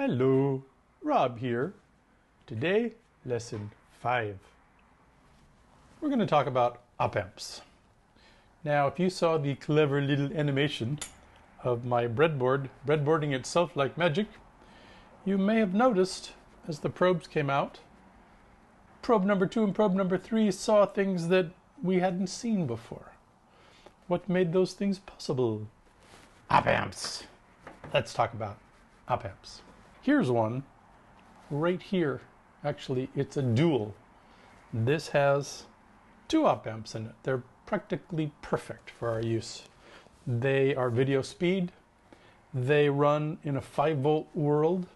Hello, Rob here. Today, lesson 5. We're going to talk about op-amps. Now, if you saw the clever little animation of my breadboarding itself like magic, you may have noticed as the probes came out, probe number 2 and probe number 3 saw things that we hadn't seen before. What made those things possible? Op-amps. Let's talk about op-amps. Here's one right here. Actually, it's a dual. This has 2 op-amps in it. They're practically perfect for our use. They are video speed. They run in a 5-volt world.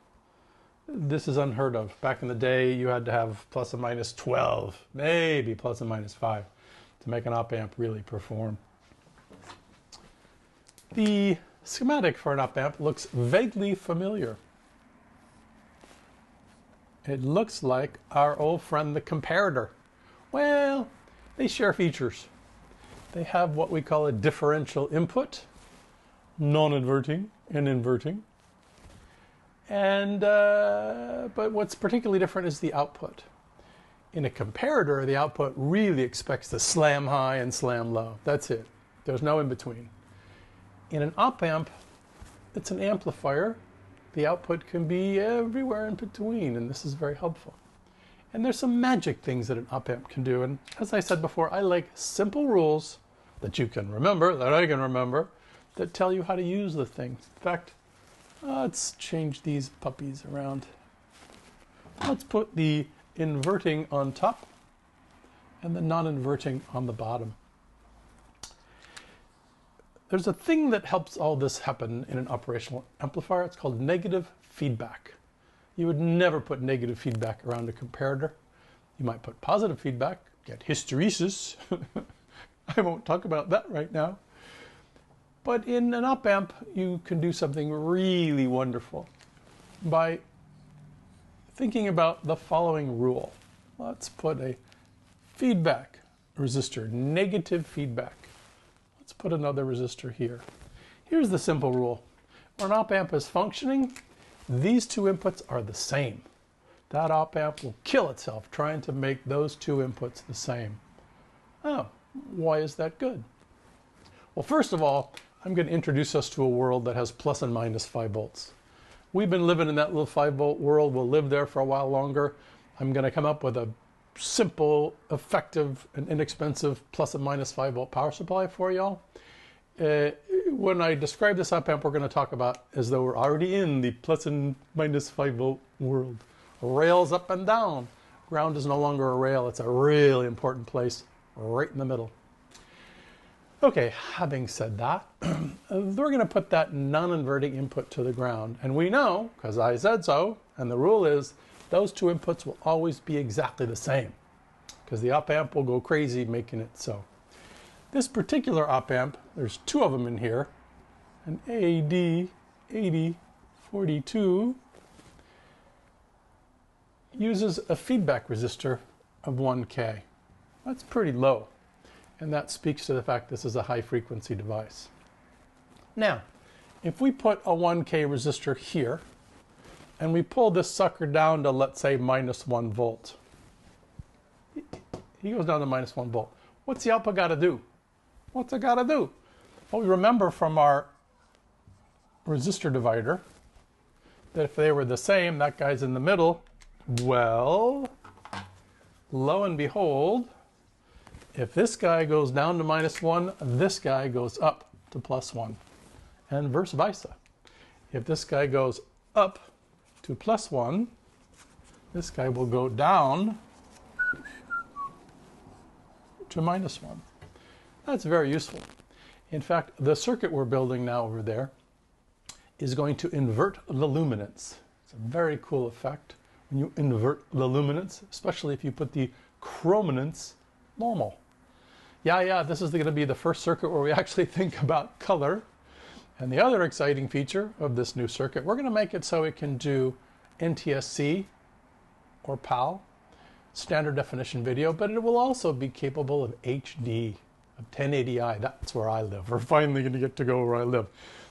This is unheard of. Back in the day, you had to have plus or minus 12, maybe plus or minus 5 to make an op-amp really perform. The schematic for an op-amp looks vaguely familiar. It looks like our old friend the comparator. Well, they share features. They have what we call a differential input, non-inverting and inverting. And but what's particularly different is the output. In a comparator, the output really expects to slam high and slam low. That's it. There's no in between. In an op-amp, it's an amplifier. The output can be everywhere in between, and this is very helpful. And there's some magic things that an op-amp can do. And as I said before, I like simple rules that you can remember, that I can remember, that tell you how to use the thing. In fact, let's change these puppies around. Let's put the inverting on top and the non-inverting on the bottom. There's a thing that helps all this happen in an operational amplifier. It's called negative feedback. You would never put negative feedback around a comparator. You might put positive feedback, get hysteresis. I won't talk about that right now. But in an op-amp, you can do something really wonderful by thinking about the following rule. Let's put a feedback resistor, negative feedback. Let's put another resistor here. Here's the simple rule. When an op-amp is functioning, these 2 inputs are the same. That op-amp will kill itself trying to make those 2 inputs the same. Oh, why is that good? Well, first of all, I'm going to introduce us to a world that has plus and minus 5 volts. We've been living in that little 5-volt world. We'll live there for a while longer. I'm going to come up with a simple, effective, and inexpensive plus and minus 5-volt power supply for y'all. When I describe this op-amp, we're going to talk about as though we're already in the plus and minus 5-volt world. Rails up and down. Ground is no longer a rail. It's a really important place right in the middle. Okay, having said that, we're going to put that non-inverting input to the ground. And we know, because I said so, and the rule is, those 2 inputs will always be exactly the same, because the op-amp will go crazy making it so. This particular op-amp, there's 2 of them in here, an AD8042 uses a feedback resistor of 1K. That's pretty low, and that speaks to the fact this is a high-frequency device. Now, if we put a 1K resistor here, and we pull this sucker down to, let's say, minus 1 volt. He goes down to minus 1 volt. What's the output got to do? What's it got to do? Well, we remember from our resistor divider that if they were the same, that guy's in the middle. Well, lo and behold, if this guy goes down to minus 1, this guy goes up to plus 1, and vice versa. If this guy goes up to plus 1, this guy will go down to minus 1. That's very useful. In fact, the circuit we're building now over there is going to invert the luminance. It's a very cool effect when you invert the luminance, especially if you put the chrominance normal. Yeah, this is going to be the first circuit where we actually think about color. And the other exciting feature of this new circuit, we're going to make it so it can do NTSC or PAL, standard definition video, but it will also be capable of HD, of 1080i. That's where I live. We're finally going to get to go where I live.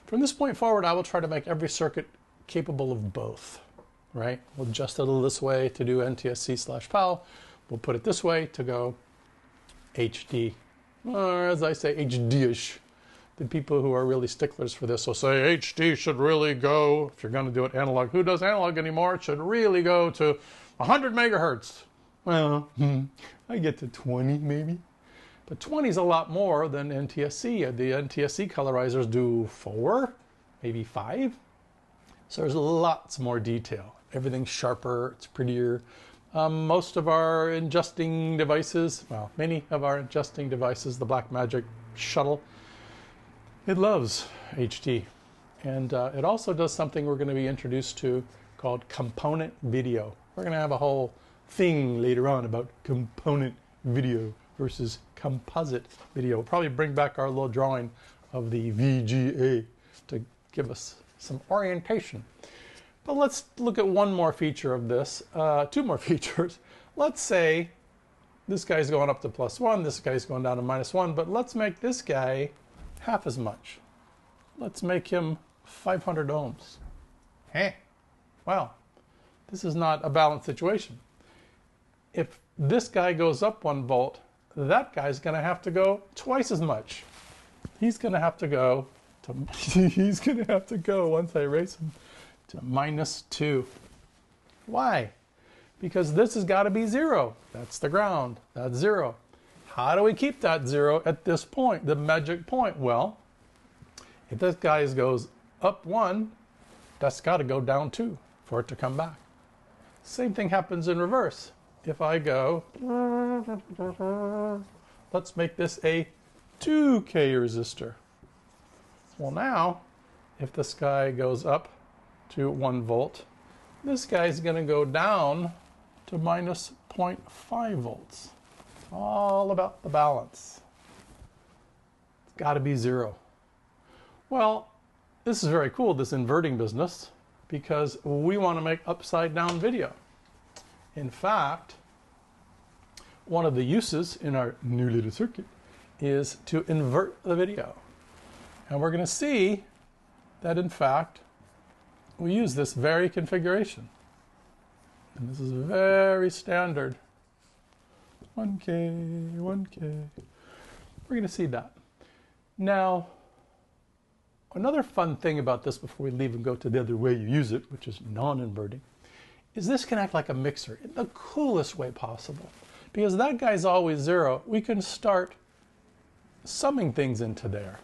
From this point forward, I will try to make every circuit capable of both, right? We'll adjust it a little this way to do NTSC/PAL. We'll put it this way to go HD, or as I say, HD-ish. The people who are really sticklers for this will say HD should really go, if you're going to do it analog, who does analog anymore? It should really go to 100 megahertz. Well, I get to 20 maybe. But 20 is a lot more than NTSC. The NTSC colorizers do 4, maybe 5. So there's lots more detail. Everything's sharper, it's prettier. Most of our adjusting devices, well, many of our adjusting devices, the Blackmagic shuttle, it loves HD. And it also does something we're going to be introduced to called component video. We're going to have a whole thing later on about component video versus composite video. We'll probably bring back our little drawing of the VGA to give us some orientation. But let's look at one more feature of this, 2 more features. Let's say this guy's going up to +1, this guy's going down to -1, but let's make this guy half as much. Let's make him 500 ohms. Hey, well, this is not a balanced situation. If this guy goes up 1 volt, that guy's going to have to go twice as much. He's going to have to go to, he's going to have to go, once I erase him, to -2. Why? Because this has got to be 0. That's the ground. That's 0. How do we keep that 0 at this point, the magic point? Well, if this guy goes up 1, that's got to go down 2 for it to come back. Same thing happens in reverse. If I go, let's make this a 2K resistor. Well, now, if this guy goes up to 1 volt, this guy's going to go down to -0.5 volts. It's all about the balance. It's got to be 0. Well, this is very cool, this inverting business, because we want to make upside-down video. In fact, one of the uses in our new little circuit is to invert the video. And we're going to see that, in fact, we use this very configuration. And this is very standard. 1K, 1K. We're going to see that. Now, another fun thing about this before we leave and go to the other way you use it, which is non-inverting, is this can act like a mixer in the coolest way possible. Because that guy's always 0, we can start summing things into there.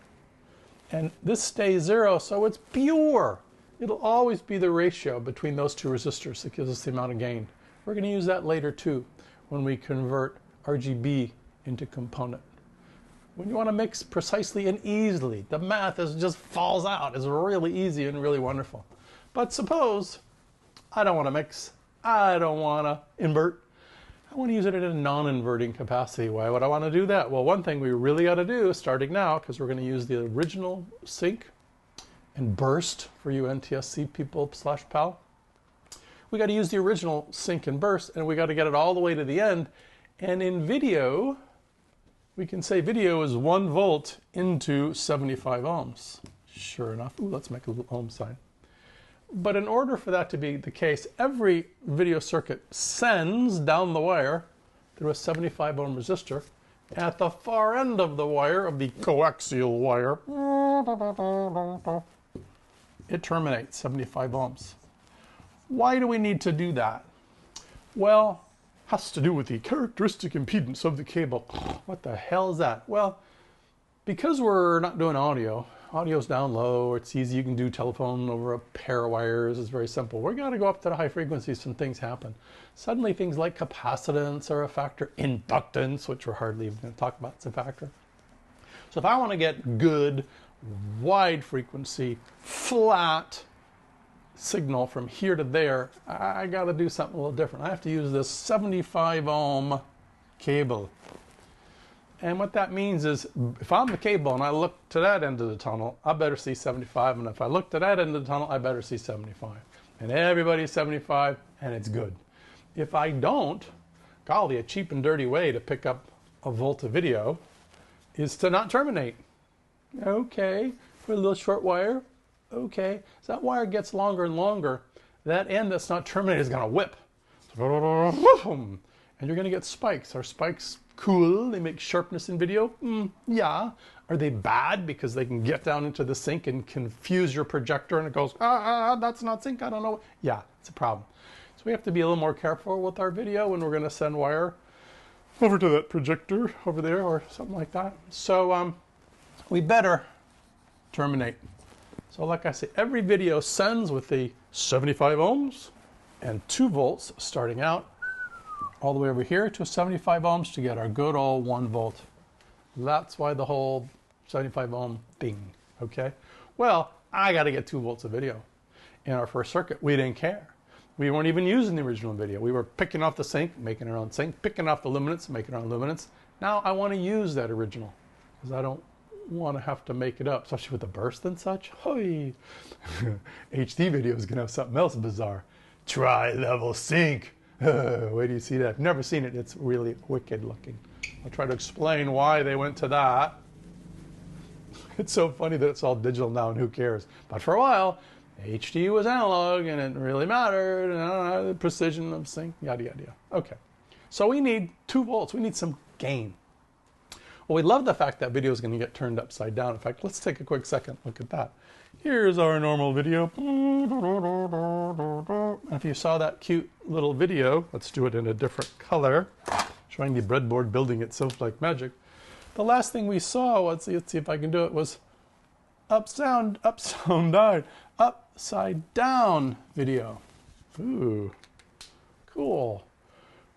And this stays 0, so it's pure. It'll always be the ratio between those 2 resistors that gives us the amount of gain. We're going to use that later too, when we convert RGB into component. When you want to mix precisely and easily, the math just falls out. It's really easy and really wonderful. But suppose I don't want to mix, I don't want to invert, I want to use it in a non-inverting capacity. Why would I want to do that? Well, one thing we really got to do, starting now, because we're going to use the original sync and burst for you NTSC people /PAL, we got to use the original sync and burst, and we got to get it all the way to the end. And in video, we can say video is 1 volt into 75 ohms. Sure enough. Ooh, let's make a little ohm sign. But in order for that to be the case, every video circuit sends down the wire through a 75 ohm resistor. At the far end of the wire, of the coaxial wire, it terminates 75 ohms. Why do we need to do that? Well, it has to do with the characteristic impedance of the cable. What the hell is that? Well, because we're not doing audio, audio's down low, it's easy, you can do telephone over a pair of wires, it's very simple. We're going to go up to the high frequencies, some things happen. Suddenly things like capacitance are a factor, inductance, which we're hardly even going to talk about, is a factor. So if I want to get good, wide frequency, flat signal from here to there, I got to do something a little different. I have to use this 75 ohm cable. And what that means is, if I'm the cable and I look to that end of the tunnel, I better see 75. And if I look to that end of the tunnel, I better see 75. And everybody's 75, and it's good. If I don't, golly, a cheap and dirty way to pick up a volt of video is to not terminate. Okay, for a little short wire, Okay, so that wire gets longer and longer. That end that's not terminated is going to whip. And you're going to get spikes. Are spikes cool? They make sharpness in video? Yeah. Are they bad because they can get down into the sink and confuse your projector and it goes, that's not sync, I don't know. Yeah, it's a problem. So we have to be a little more careful with our video when we're going to send wire over to that projector over there or something like that. So we better terminate. So like I say, every video sends with the 75 ohms and 2 volts starting out all the way over here to 75 ohms to get our good old 1 volt. That's why the whole 75 ohm thing, okay? Well, I got to get 2 volts of video. In our first circuit, we didn't care. We weren't even using the original video. We were picking off the sink, making our own sink, picking off the luminance, making our own luminance. Now I want to use that original because I don't want to have to make it up, especially with the burst and such. Hoi! HD video is going to have something else bizarre. Tri-level sync. Where do you see that? I've never seen it. It's really wicked looking. I'll try to explain why they went to that. It's so funny that it's all digital now and who cares. But for a while, HD was analog and it really mattered. And the precision of sync, yada, yada, yada. Okay. So we need 2 volts. We need some gain. Well, we love the fact that video is going to get turned upside down. In fact, let's take a quick second look at that. Here's our normal video. And if you saw that cute little video, let's do it in a different color, showing the breadboard building itself like magic. The last thing we saw, let's see if I can do it, was upside down video. Ooh, cool.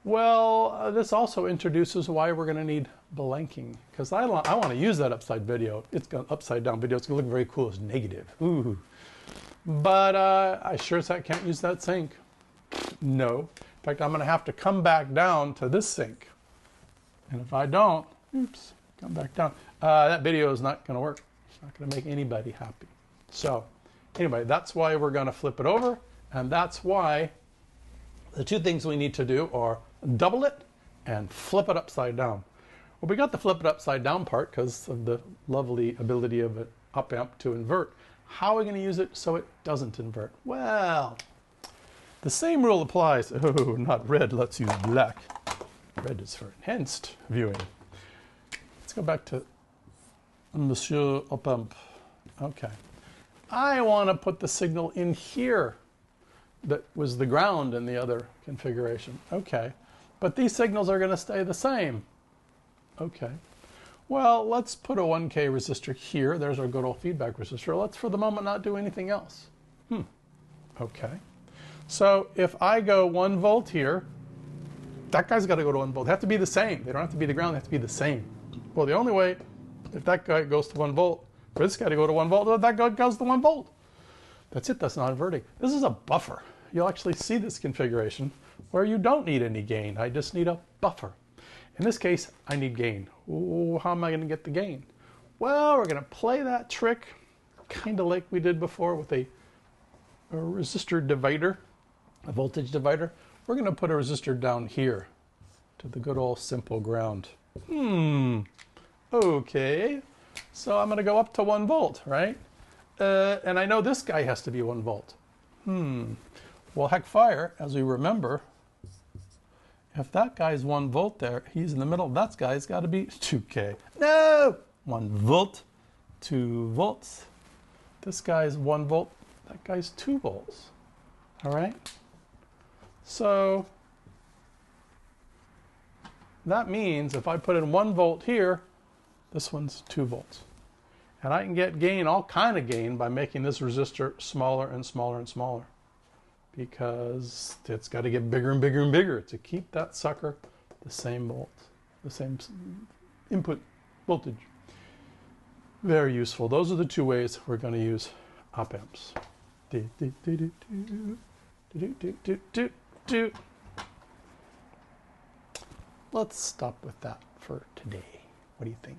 Well, this also introduces why we're going to need blanking, because I want to use that upside down video. It's going to look very cool as negative. Ooh. But I sure as heck can't use that sink. No. In fact, I'm going to have to come back down to this sink. And if I don't, oops, come back down. That video is not going to work. It's not going to make anybody happy. So anyway, that's why we're going to flip it over. And that's why the 2 things we need to do are double it and flip it upside down. Well, we got the flip it upside down part because of the lovely ability of an op amp to invert. How are we going to use it so it doesn't invert? Well, the same rule applies. Oh, not red, let's use black. Red is for enhanced viewing. Let's go back to Monsieur op amp. Okay. I want to put the signal in here. That was the ground in the other configuration. Okay. But these signals are going to stay the same. Okay. Well, let's put a 1K resistor here. There's our good old feedback resistor. Let's, for the moment, not do anything else. Okay. So if I go 1 volt here, that guy's got to go to 1 volt. They have to be the same. They don't have to be the ground. They have to be the same. Well, the only way, if that guy goes to 1 volt, for this guy to go to 1 volt, that guy goes to 1 volt. That's it. That's not inverting. This is a buffer. You'll actually see this configuration where you don't need any gain. I just need a buffer. In this case, I need gain. Ooh, how am I going to get the gain? Well, we're going to play that trick kind of like we did before with a resistor divider, a voltage divider. We're going to put a resistor down here to the good old simple ground. Okay. So I'm going to go up to 1 volt, right? And I know this guy has to be 1 volt. Well, heck fire, as we remember, if that guy's 1 volt there, he's in the middle, that guy's got to be 2K. No! 1 volt, 2 volts. This guy's 1 volt, that guy's 2 volts. All right? So that means if I put in 1 volt here, this one's 2 volts. And I can get gain, all kind of gain, by making this resistor smaller and smaller and smaller. Because it's got to get bigger and bigger and bigger to keep that sucker the same volt, the same input voltage. Very useful. Those are the 2 ways we're going to use op amps. Let's stop with that for today. What do you think?